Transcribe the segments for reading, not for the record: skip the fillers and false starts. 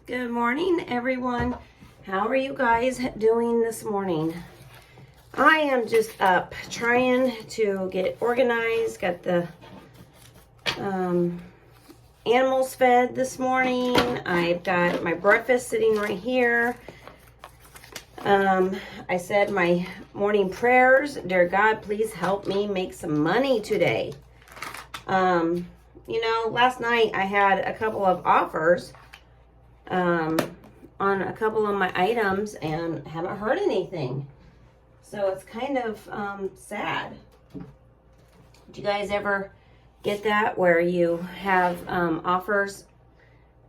Good morning, everyone. How are you guys doing this morning? I am just up trying to get organized. Got the animals fed this morning. I've got my breakfast sitting right here. I said my morning prayers. Dear God, please help me make some money today. Last night I had a couple of offers on a couple of my items and haven't heard anything. So it's kind of sad. Did you guys ever get that where you have offers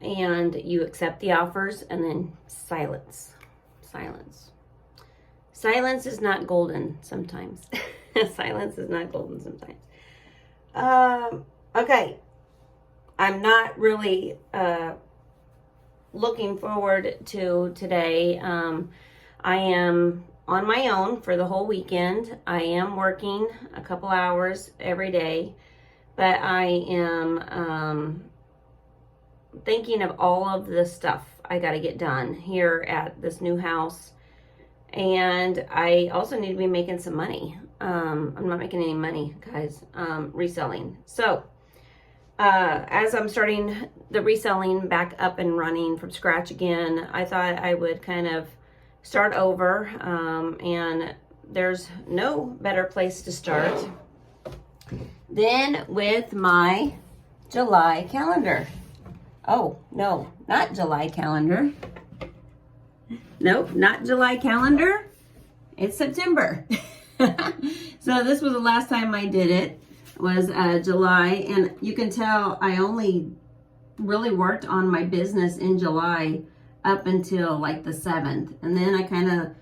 and you accept the offers and then silence? Silence is not golden sometimes. Silence is not golden sometimes. Okay. I'm not really looking forward to today. I am on my own for the whole weekend. I am working a couple hours every day, but I am thinking of all of the stuff I got to get done here at this new house. And I also need to be making some money. I'm not making any money, guys, reselling. So, as I'm starting the reselling back up and running from scratch again, I thought I would kind of start over. And there's no better place to start than with my July calendar. Oh, no, not July calendar. Nope, not July calendar. It's September. So this was the last time I did it, was July. And you can tell I only really worked on my business in July up until like the 7th. And then I kind of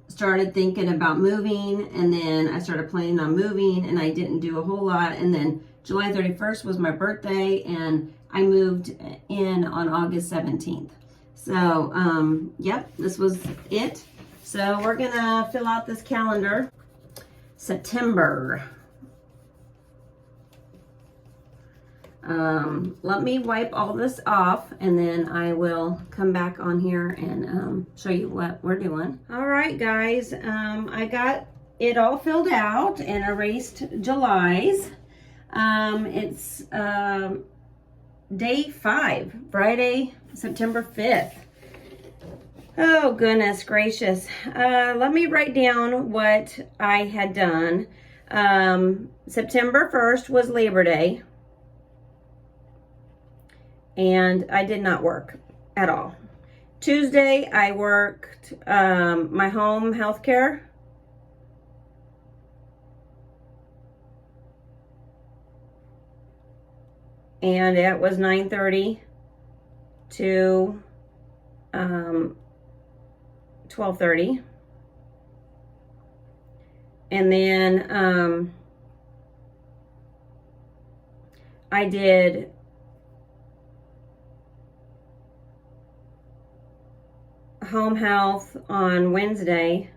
started thinking about moving, and then I started planning on moving, and I didn't do a whole lot. And then July 31st was my birthday, and I moved in on August 17th. So, yep, this was it. So we're gonna fill out this calendar. September. Let me wipe all this off, and then I will come back on here and show you what we're doing. All right, guys, I got it all filled out and erased July's. It's day 5, Friday, September 5th. Oh, goodness gracious. Let me write down what I had done. September 1st was Labor Day, and I did not work at all. Tuesday, I worked my home health care. And it was 9:30 to 12:30. And then I did home health on Wednesday.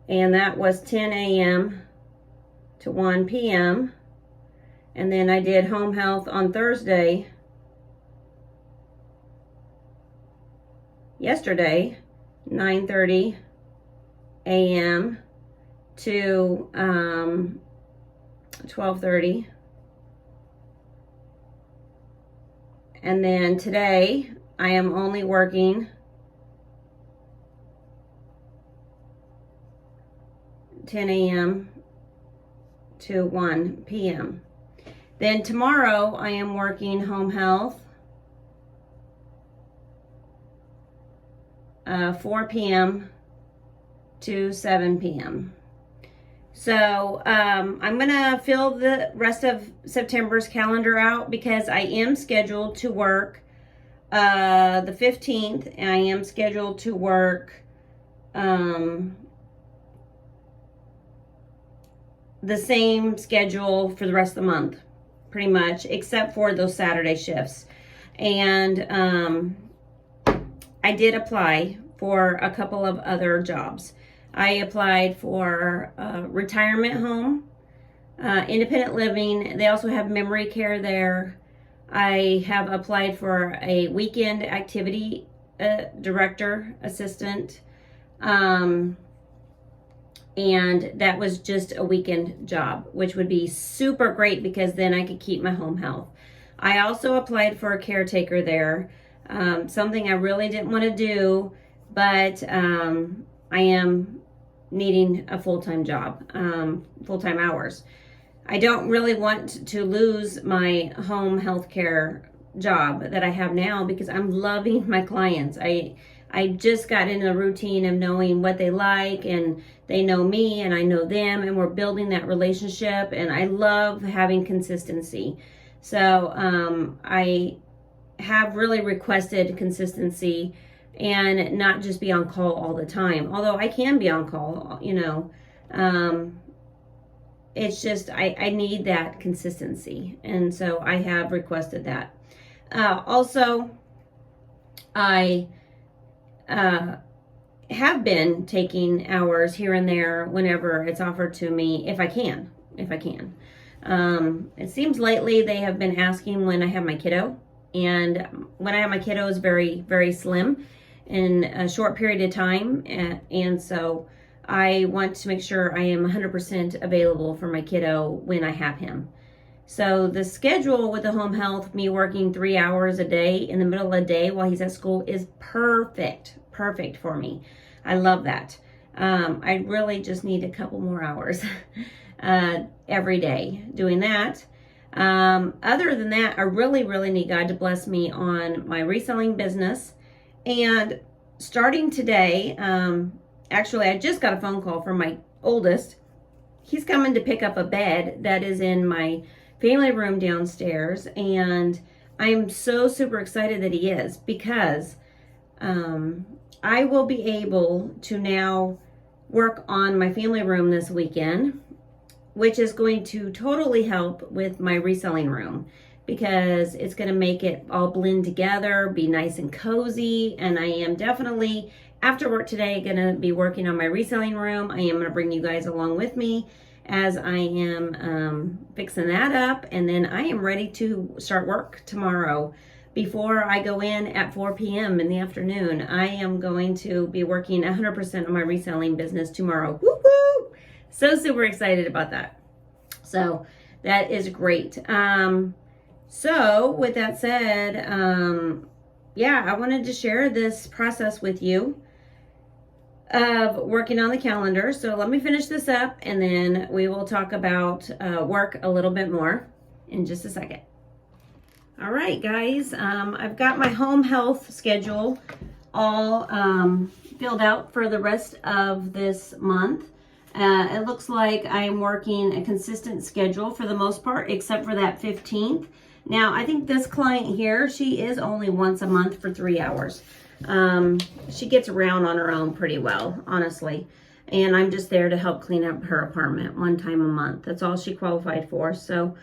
And that was 10 a.m. to 1 p.m. And then I did home health on Thursday, yesterday, 9:30 a.m. to 12:30. And then today, I am only working 10 a.m. to 1 p.m. Then tomorrow, I am working home health 4 p.m. to 7 p.m. So I'm going to fill the rest of September's calendar out because I am scheduled to work the 15th, and I am scheduled to work the same schedule for the rest of the month, pretty much, except for those Saturday shifts. And I did apply for a couple of other jobs. I applied for a retirement home independent living. They also have memory care there. I have applied for a weekend activity director assistant. And that was just a weekend job, which would be super great because then I could keep my home health. I also applied for a caretaker there, something I really didn't want to do, but I am needing a full-time job, full-time hours. I don't really want to lose my home health care job that I have now because I'm loving my clients. I just got in a routine of knowing what they like, and they know me and I know them, and we're building that relationship, and I love having consistency. So I have really requested consistency and not just be on call all the time. Although I can be on call, you know. It's just I need that consistency, and so I have requested that. Also, I have been taking hours here and there whenever it's offered to me, if I can. It seems lately they have been asking when I have my kiddo, and when I have my kiddo is very, very slim in a short period of time, and so I want to make sure I am 100% available for my kiddo when I have him. So the schedule with the home health, me working 3 hours a day in the middle of the day while he's at school, is perfect for me. I love that. I really just need a couple more hours every day doing that. Other than that, I really need God to bless me on my reselling business. And starting today, actually, I just got a phone call from my oldest. He's coming to pick up a bed that is in my family room downstairs, and I am so super excited that he is, because I will be able to now work on my family room this weekend, which is going to totally help with my reselling room, because it's going to make it all blend together, be nice and cozy. And I am definitely, after work today, going to be working on my reselling room. I am going to bring you guys along with me as I am fixing that up, and then I am ready to start work tomorrow. Before I go in at 4 p.m. in the afternoon, I am going to be working 100% on my reselling business tomorrow. Woo-hoo! So super excited about that. So that is great. So with that said, yeah, I wanted to share this process with you of working on the calendar. So let me finish this up, and then we will talk about work a little bit more in just a second. All right, guys, I've got my home health schedule all filled out for the rest of this month. It looks like I'm working a consistent schedule for the most part, except for that 15th. Now, I think this client here, she is only once a month for 3 hours. She gets around on her own pretty well, honestly. And I'm just there to help clean up her apartment one time a month. That's all she qualified for. So,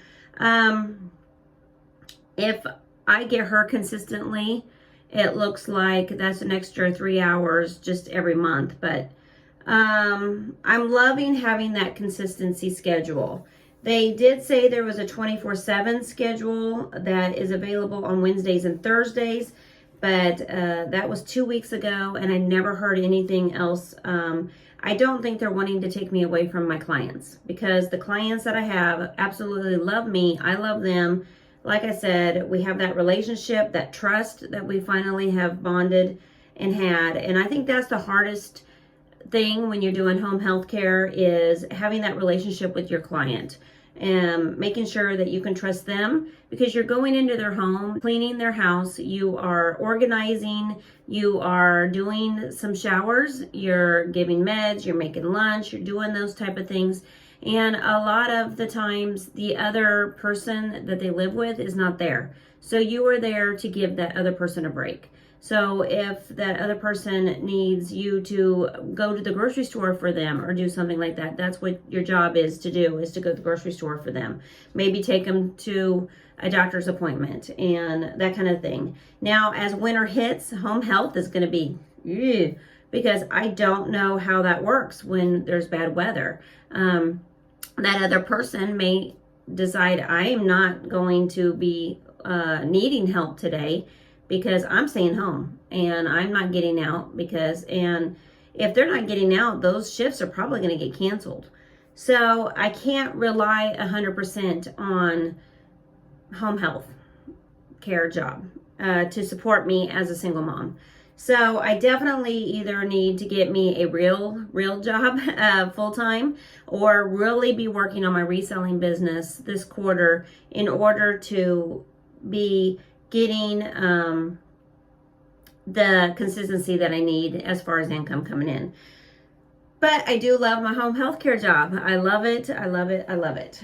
if I get her consistently, it looks like that's an extra 3 hours just every month. But, I'm loving having that consistency schedule. They did say there was a 24/7 schedule that is available on Wednesdays and Thursdays. But that was 2 weeks ago, and I never heard anything else. I don't think they're wanting to take me away from my clients, because the clients that I have absolutely love me. I love them. Like I said, we have that relationship, that trust that we finally have bonded and had. And I think that's the hardest thing when you're doing home health care, is having that relationship with your client. And making sure that you can trust them, because you're going into their home, cleaning their house, you are organizing, you are doing some showers, you're giving meds, you're making lunch, you're doing those type of things. And a lot of the times the other person that they live with is not there. So you are there to give that other person a break. So if that other person needs you to go to the grocery store for them or do something like that, that's what your job is to do, is to go to the grocery store for them. Maybe take them to a doctor's appointment and that kind of thing. Now, as winter hits, home health is going to be, because I don't know how that works when there's bad weather. that other person may decide I am not going to be needing help today because I'm staying home and I'm not getting out and if they're not getting out, those shifts are probably going to get canceled. So I can't rely 100% on home health care job to support me as a single mom. So I definitely either need to get me a real job full-time, or really be working on my reselling business this quarter in order to be getting the consistency that I need as far as income coming in. But I do love my home health care job. I love it. I love it. I love it.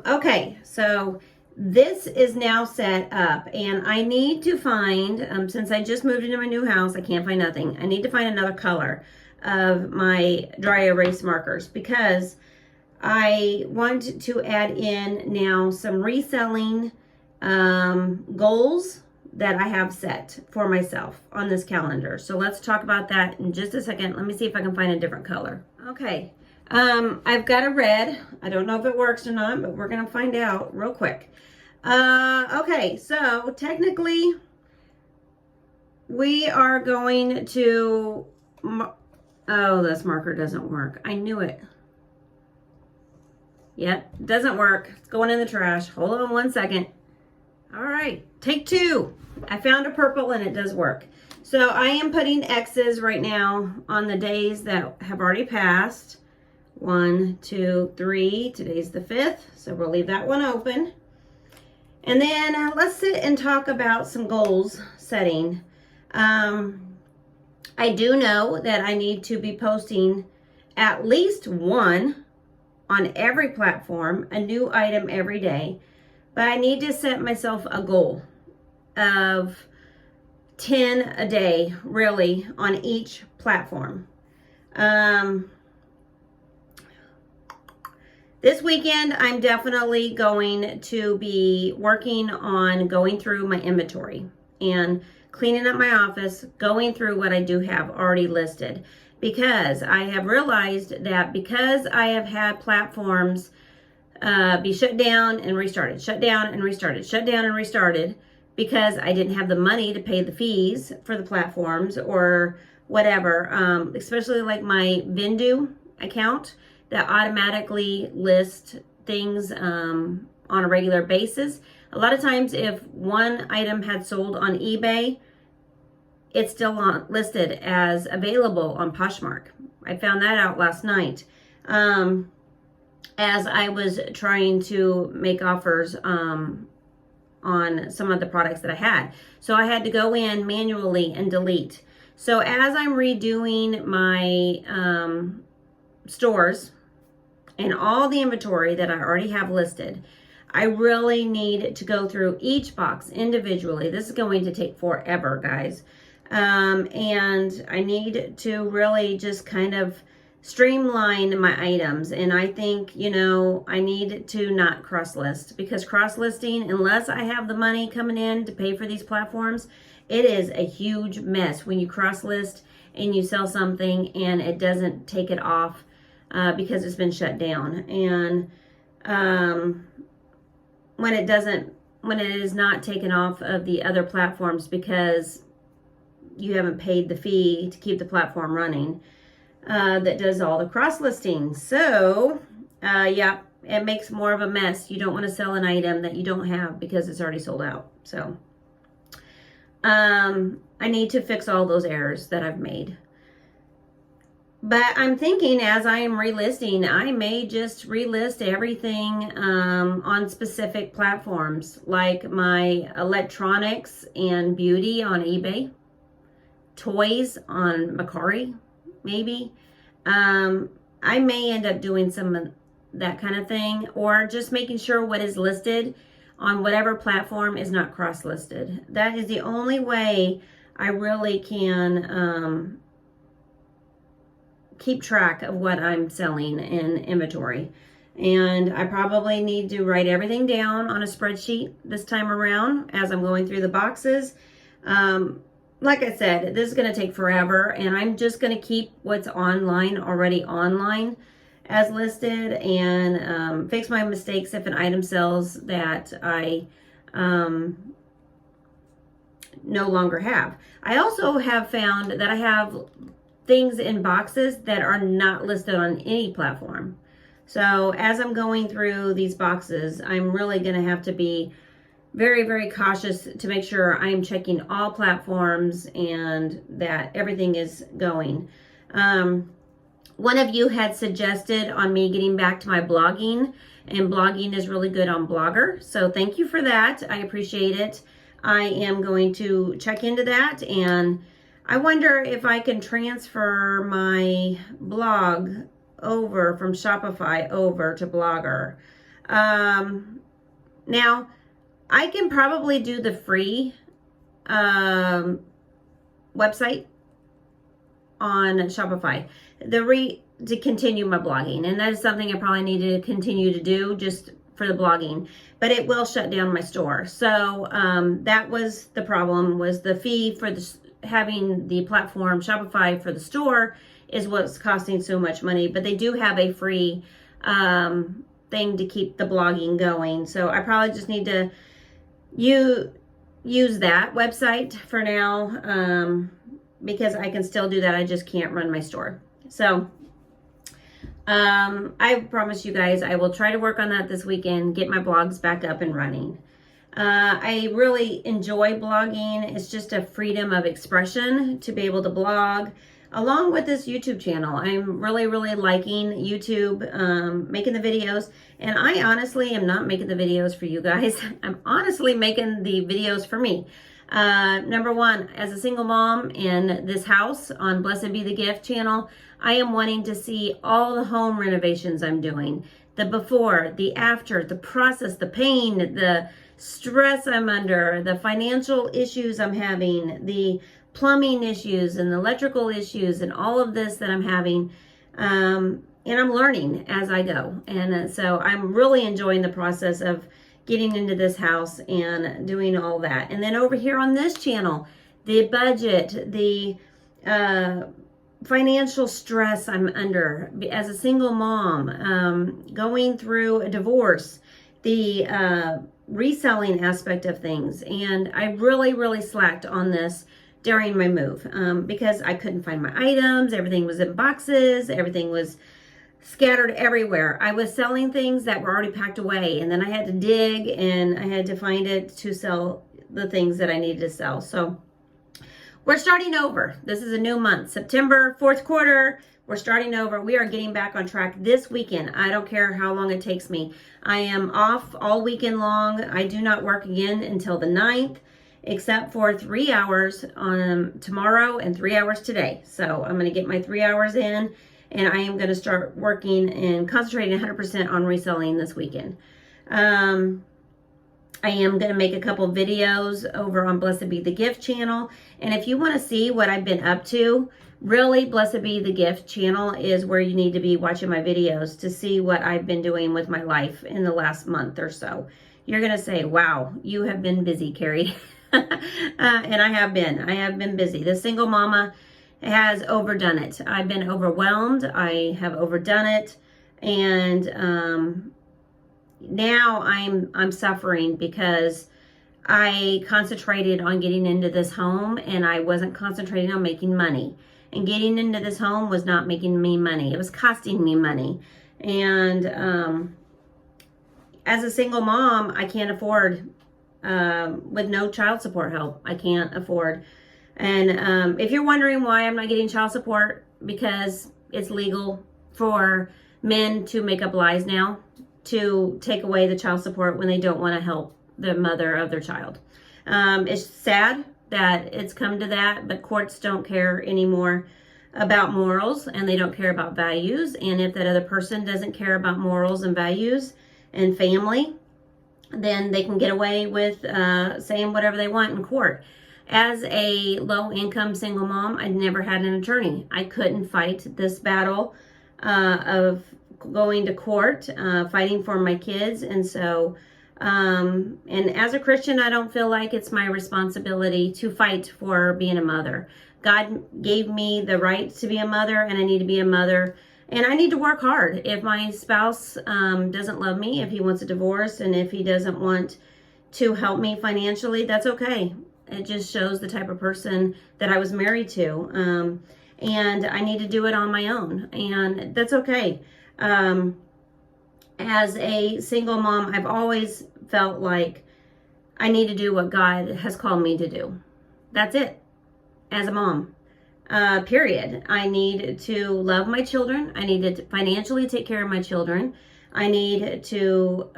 Okay, so this is now set up, and I need to find, since I just moved into my new house, I can't find nothing. I need to find another color of my dry erase markers because I want to add in now some reselling goals that I have set for myself on this calendar. So let's talk about that in just a second. Let me see if I can find a different color. Okay, I've got a red. I don't know if it works or not, but we're gonna find out real quick. Okay, so technically we are going to, oh, this marker doesn't work. I knew it. Yep, doesn't work. It's going in the trash. Hold on one second. All right, take two. I found a purple and it does work. So I am putting X's right now on the days that have already passed. 1, 2, 3. Today's the 5th, so we'll leave that one open. And then let's sit and talk about some goals setting. I do know that I need to be posting at least one on every platform, a new item every day. But I need to set myself a goal of 10 a day, really, on each platform. This weekend, I'm definitely going to be working on going through my inventory and cleaning up my office, going through what I do have already listed. Because I have realized that because I have had platforms be shut down and restarted, shut down and restarted, shut down and restarted, because I didn't have the money to pay the fees for the platforms or whatever, especially like my Vindu account that automatically lists things on a regular basis. A lot of times if one item had sold on eBay, it's still listed as available on Poshmark. I found that out last night as I was trying to make offers on some of the products that I had. So I had to go in manually and delete. So as I'm redoing my stores and all the inventory that I already have listed, I really need to go through each box individually. This is going to take forever, guys. And I need to really just kind of streamline my items. And I think, you know, I need to not cross list, because cross listing, unless I have the money coming in to pay for these platforms, it is a huge mess when you cross list and you sell something and it doesn't take it off because it's been shut down. And when it is not taken off of the other platforms because you haven't paid the fee to keep the platform running, that does all the cross listing. So yeah, it makes more of a mess. You don't want to sell an item that you don't have because it's already sold out. So I need to fix all those errors that I've made. But I'm thinking as I am relisting, I may just relist everything on specific platforms, like my electronics and beauty on eBay, toys on Mercari, maybe. I may end up doing some of that kind of thing, or just making sure what is listed on whatever platform is not cross-listed. That is the only way I really can keep track of what I'm selling in inventory. And I probably need to write everything down on a spreadsheet this time around as I'm going through the boxes. Like I said, this is going to take forever, and I'm just going to keep what's online already online as listed, and fix my mistakes if an item sells that I no longer have. I also have found that I have things in boxes that are not listed on any platform. So as I'm going through these boxes, I'm really going to have to be very, very cautious to make sure I'm checking all platforms and that everything is going. One of you had suggested on me getting back to my blogging, and blogging is really good on Blogger. So thank you for that. I appreciate it. I am going to check into that, and I wonder if I can transfer my blog over from Shopify over to Blogger. Now, I can probably do the free website on Shopify to continue my blogging, and that is something I probably need to continue to do just for the blogging, but it will shut down my store. So that was the problem, was the fee for having the platform Shopify for the store is what's costing so much money, but they do have a free thing to keep the blogging going. So I probably just need to use that website for now, because I can still do that. I just can't run my store. So I promise you guys I will try to work on that this weekend, get my blogs back up and running. I really enjoy blogging. It's just a freedom of expression to be able to blog along with this YouTube channel. I'm really, really liking YouTube, making the videos. And I honestly am not making the videos for you guys. I'm honestly making the videos for me. Number one, as a single mom in this house on Blessed Be the Gift channel, I am wanting to see all the home renovations I'm doing. The before, the after, the process, the pain, the stress I'm under, the financial issues I'm having, the plumbing issues and the electrical issues and all of this that I'm having. And I'm learning as I go. And so I'm really enjoying the process of getting into this house and doing all that. And then over here on this channel, the budget, the financial stress I'm under as a single mom, going through a divorce, the reselling aspect of things. And I really, really slacked on this during my move because I couldn't find my items. Everything was in boxes. Everything was scattered everywhere. I was selling things that were already packed away, and then I had to dig and I had to find it to sell the things that I needed to sell. So we're starting over. This is a new month, September, fourth quarter. We're starting over. We are getting back on track this weekend. I don't care how long it takes me. I am off all weekend long. I do not work again until the 9th, except for 3 hours on tomorrow and 3 hours today. So I'm going to get my 3 hours in, and I am going to start working and concentrating 100% on reselling this weekend. I am going to make a couple videos over on Blessed Be the Gift channel. And if you want to see what I've been up to, really, Blessed Be the Gift channel is where you need to be watching my videos to see what I've been doing with my life in the last month or so. You're going to say, wow, you have been busy, Kerri. And I have been busy. The single mama has overdone it. I've been overwhelmed. I have overdone it. And now I'm suffering because I concentrated on getting into this home and I wasn't concentrating on making money. And getting into this home was not making me money. It was costing me money. And as a single mom, I can't afford, with no child support help, I can't afford. And if you're wondering why I'm not getting child support, because it's legal for men to make up lies now to take away the child support when they don't want to help the mother of their child. It's sad that it's come to that, but courts don't care anymore about morals and they don't care about values. And if that other person doesn't care about morals and values and family, then they can get away with saying whatever they want in court. As a low-income single mom, I never had an attorney. I couldn't fight this battle of going to court, fighting for my kids. And so, and as a Christian, I don't feel like it's my responsibility to fight for being a mother. God gave me the right to be a mother, and I need to be a mother. And I need to work hard. If my spouse doesn't love me, if he wants a divorce, and if he doesn't want to help me financially, that's okay. It just shows the type of person that I was married to. And I need to do it on my own. And that's okay. As a single mom, I've always felt like I need to do what God has called me to do. That's it. As a mom. Period. I need to love my children. I need to financially take care of my children. I need to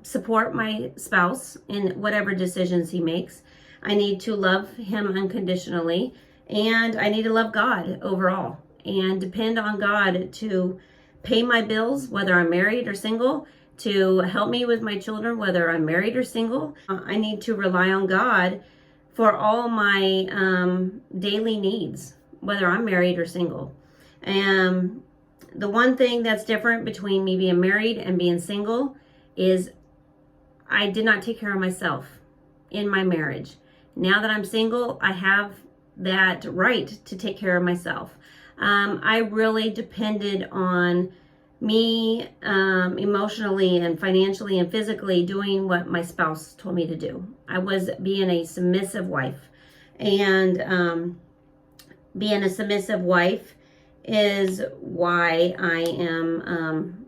support my spouse in whatever decisions he makes. I need to love him unconditionally. And I need to love God overall and depend on God to pay my bills, whether I'm married or single, to help me with my children, whether I'm married or single. I need to rely on God for all my daily needs, whether I'm married or single. And the one thing that's different between me being married and being single is I did not take care of myself in my marriage. Now that I'm single, I have that right to take care of myself. I really depended on me emotionally and financially and physically doing what my spouse told me to do. I was being a submissive wife. And being a submissive wife is why I am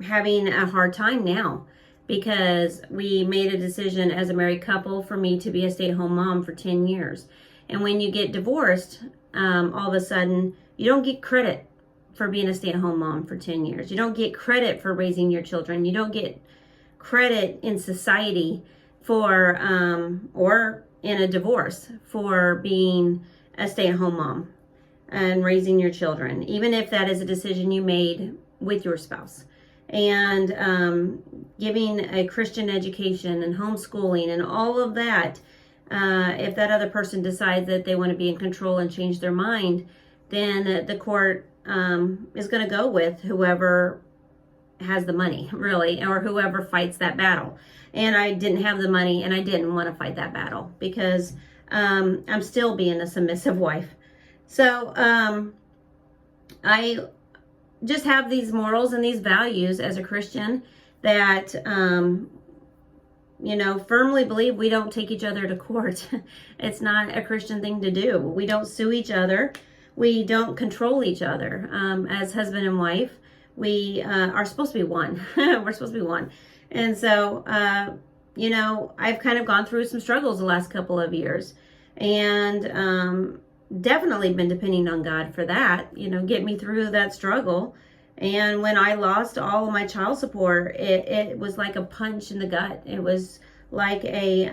having a hard time now, because we made a decision as a married couple for me to be a stay-at-home mom for 10 years. And when you get divorced, all of a sudden, you don't get credit for being a stay-at-home mom for 10 years. You don't get credit for raising your children. You don't get credit in society for, or in a divorce, for being a stay-at-home mom and raising your children, even if that is a decision you made with your spouse. And giving a Christian education and homeschooling and all of that, if that other person decides that they want to be in control and change their mind, then the court is going to go with whoever has the money, really, or whoever fights that battle. And I didn't have the money, and I didn't want to fight that battle because I'm still being a submissive wife. So I just have these morals and these values as a Christian that, firmly believe we don't take each other to court. It's not a Christian thing to do. We don't sue each other. We don't control each other. As husband and wife, we are supposed to be one. We're supposed to be one. And so, I've kind of gone through some struggles the last couple of years. And definitely been depending on God for that, get me through that struggle. And when I lost all of my child support, it was like a punch in the gut. It was like it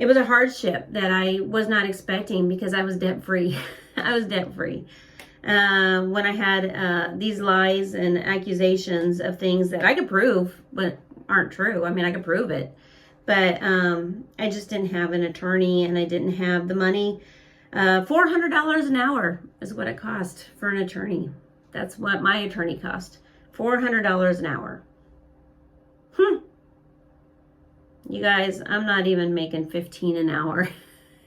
was a hardship that I was not expecting because I was debt free. I was debt free. When I had these lies and accusations of things that I could prove but aren't true. I mean, I could prove it. But I just didn't have an attorney, and I didn't have the money. $400 an hour is what it cost for an attorney. That's what my attorney cost. $400 an hour. You guys, I'm not even making $15 an hour.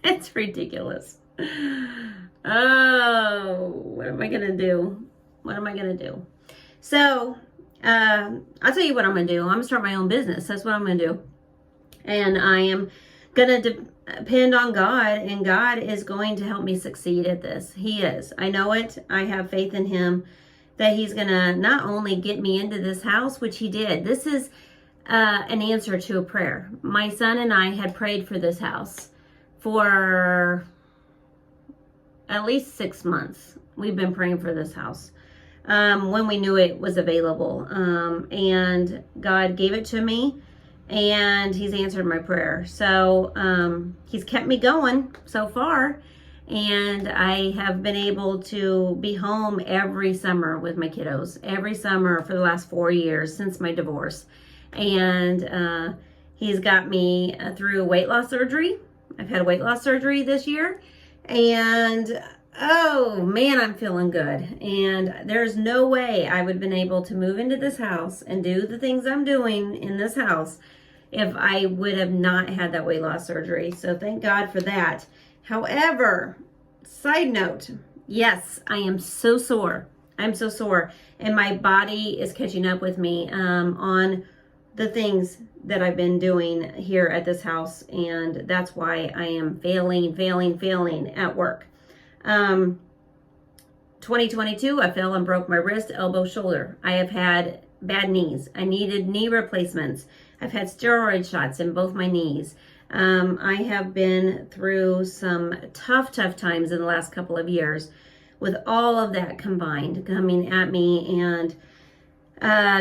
It's ridiculous. Oh, what am I going to do? What am I going to do? So, I'll tell you what I'm going to do. I'm going to start my own business. That's what I'm going to do. And I am going to depend on God, and God is going to help me succeed at this. He is. I know it. I have faith in him that he's going to not only get me into this house, which he did. This is an answer to a prayer. My son and I had prayed for this house for at least 6 months. We've been praying for this house when we knew it was available. And God gave it to me. And he's answered my prayer. So he's kept me going so far. And I have been able to be home every summer with my kiddos. Every summer for the last 4 years since my divorce. And he's got me through weight loss surgery. I've had weight loss surgery this year. And oh man, I'm feeling good. And there's no way I would have been able to move into this house and do the things I'm doing in this house if I would have not had that weight loss surgery. So thank God for that. However, side note, Yes, I am so sore. I'm so sore. And my body is catching up with me on the things that I've been doing here at this house. And that's why I am failing at work. 2022, I fell and broke my wrist, elbow, shoulder. I have had bad knees. I needed knee replacements. I've had steroid shots in both my knees. I have been through some tough times in the last couple of years with all of that combined coming at me. And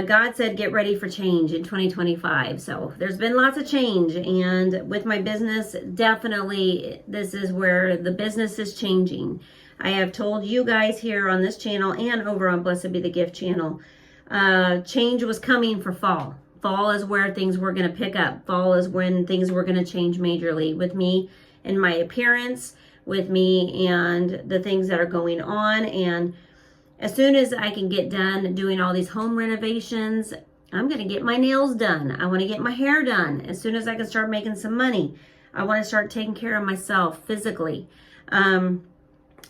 God said, get ready for change in 2025. So there's been lots of change. And with my business, definitely this is where the business is changing. I have told you guys here on this channel and over on Blessed Be the Gift channel, change was coming for fall. Fall is where things were going to pick up. Fall is when things were going to change majorly with me and my appearance, with me and the things that are going on. And as soon as I can get done doing all these home renovations, I'm going to get my nails done. I want to get my hair done. As soon as I can start making some money, I want to start taking care of myself physically.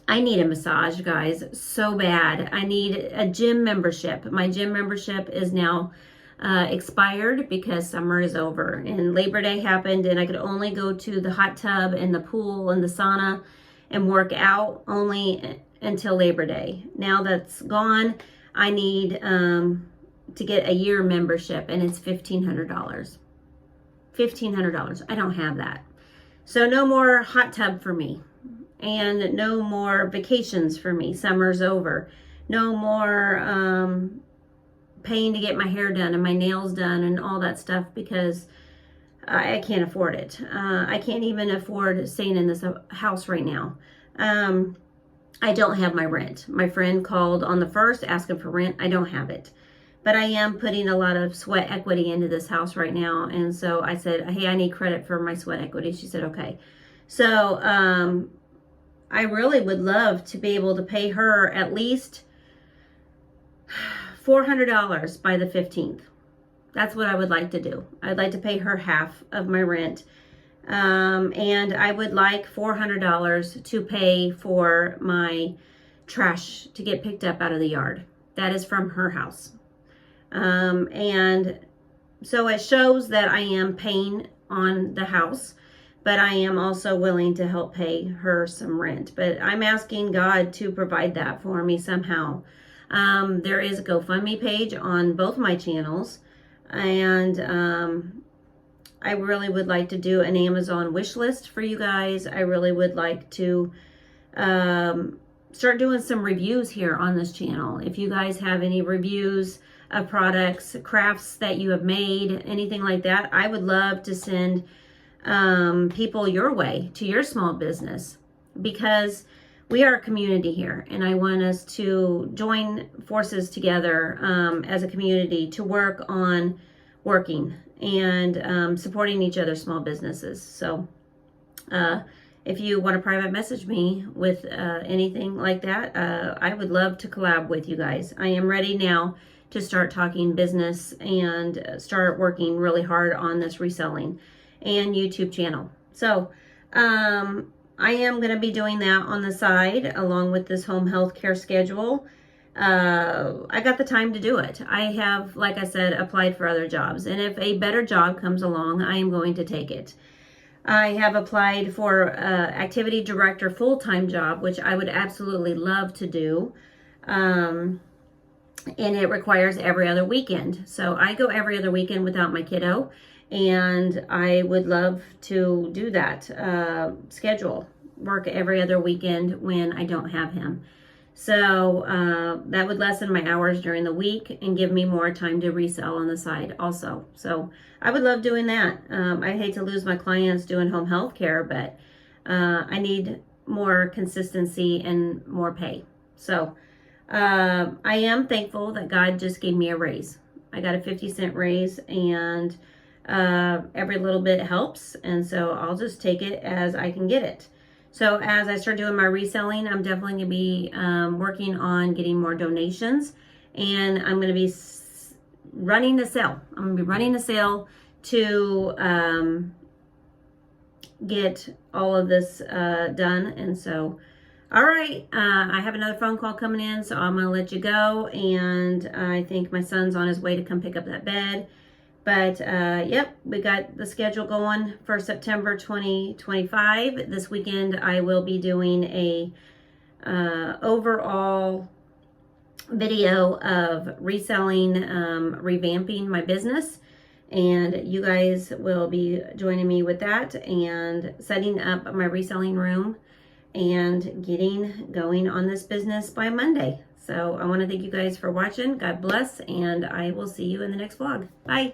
I need a massage, guys, so bad. I need a gym membership. My gym membership is now expired because summer is over and Labor Day happened, and I could only go to the hot tub and the pool and the sauna and work out only until Labor Day. Now that's gone, I need to get a year membership, and it's $1,500. $1,500. I don't have that. So no more hot tub for me, and no more vacations for me. Summer's over. No more paying to get my hair done and my nails done and all that stuff, because I can't afford it. I can't even afford staying in this house right now. I don't have my rent. My friend called on the 1st asking for rent. I don't have it. But I am putting a lot of sweat equity into this house right now. And so I said, hey, I need credit for my sweat equity. She said, okay. So I really would love to be able to pay her at least $400 by the 15th. That's what I would like to do. I'd like to pay her half of my rent. And I would like $400 to pay for my trash to get picked up out of the yard. That is from her house. And so it shows that I am paying on the house, but I am also willing to help pay her some rent. But I'm asking God to provide that for me somehow. There is a GoFundMe page on both my channels, and I really would like to do an Amazon wish list for you guys. I really would like to start doing some reviews here on this channel. If you guys have any reviews of products, crafts that you have made, anything like that, I would love to send people your way to your small business, because we are a community here, and I want us to join forces together as a community to work on working and supporting each other's small businesses. So if you want to private message me with anything like that, I would love to collab with you guys. I am ready now to start talking business and start working really hard on this reselling and YouTube channel. So I am going to be doing that on the side along with this home health care schedule. I got the time to do it. I have, like I said, applied for other jobs, and if a better job comes along, I am going to take it. I have applied for activity director full-time job, which I would absolutely love to do. And it requires every other weekend. So I go every other weekend without my kiddo, and I would love to do that schedule, work every other weekend when I don't have him. So that would lessen my hours during the week and give me more time to resell on the side also. So I would love doing that. I hate to lose my clients doing home health care, but I need more consistency and more pay. So I am thankful that God just gave me a raise. I got a 50-cent raise, and every little bit helps. And so I'll just take it as I can get it. So as I start doing my reselling, I'm definitely going to be working on getting more donations, and I'm going to be running the sale. I'm going to be running the sale to get all of this done. And so All right, I have another phone call coming in, so I'm gonna let you go. And I think my son's on his way to come pick up that bed. But yep, we got the schedule going for September 2025. This weekend I will be doing a overall video of reselling, revamping my business. And you guys will be joining me with that and setting up my reselling room and getting going on this business by Monday. So I want to thank you guys for watching. God bless, and I will see you in the next vlog. Bye.